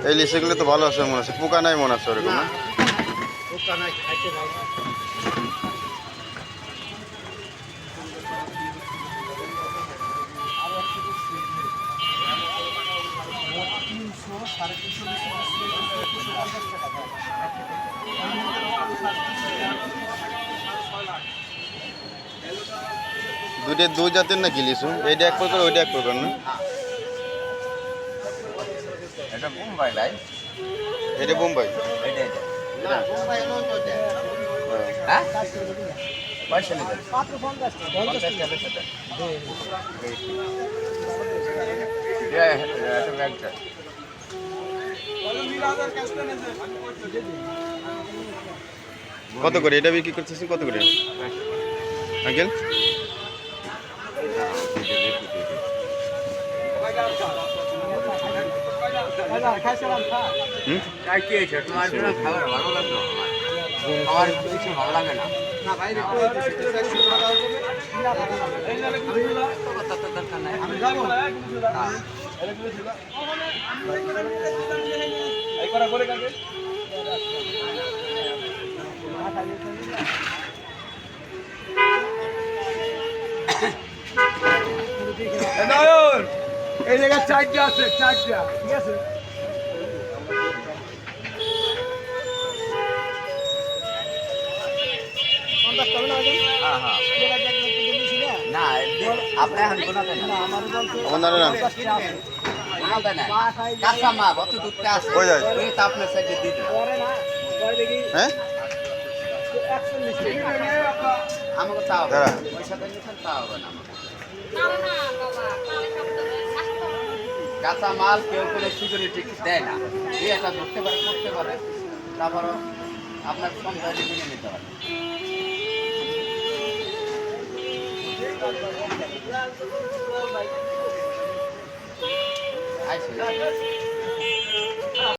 এই লিচুগুলো তো ভালো আছে মনে হচ্ছে, পোকা নাই মনে হচ্ছে ওরকম না? পোকা নাই, খাইতে ভালো। দুই জাতের নাকি লিচু? এইটা এক প্রকার, ওইটা এক প্রকার না? এটা বোম্বাই ভাই, এটা বোম্বাই। এটা এটা না, বোম্বাই নয় তো এটা। হ্যাঁ পয়সা নেবেন মাত্র 50 টাকা। 50 টাকা সেটা এটা ব্যাগটা কত করে এটা বিক্রি করতেছেন, কত করে আঙ্কেল? হুম? কি হয়েছে তোমার জন্য খাবার ভালো লাগলো আমার কিছু ভালো লাগে না না বাইরে কই দিছে? কথা তো দরকার নাই আমি যাবো। এই জায়গায় চারটা আছে, চারটা ঠিক আছে। হ্যাঁ হ্যাঁ না আপনি এখন কোনাতে না আমার নাম কোনাতে না কাঁচা মা কত দুধটা আছে কই যায়? ওই তো আপনার সাইডে দিয়ে দেবো হ্যাঁ আমাকে তাও হবে দাঁড়া। না। পয়সা দিয়ে নিচ্ছেন তাও হবে না আমাকে। কাঁচা মাল কেউ করে সিকিউরিটি দেয় না এই একটা ধরতে পারে করতে পারে তারপরও আপনার সংখ্যা মেনে নিতে হবে আইসি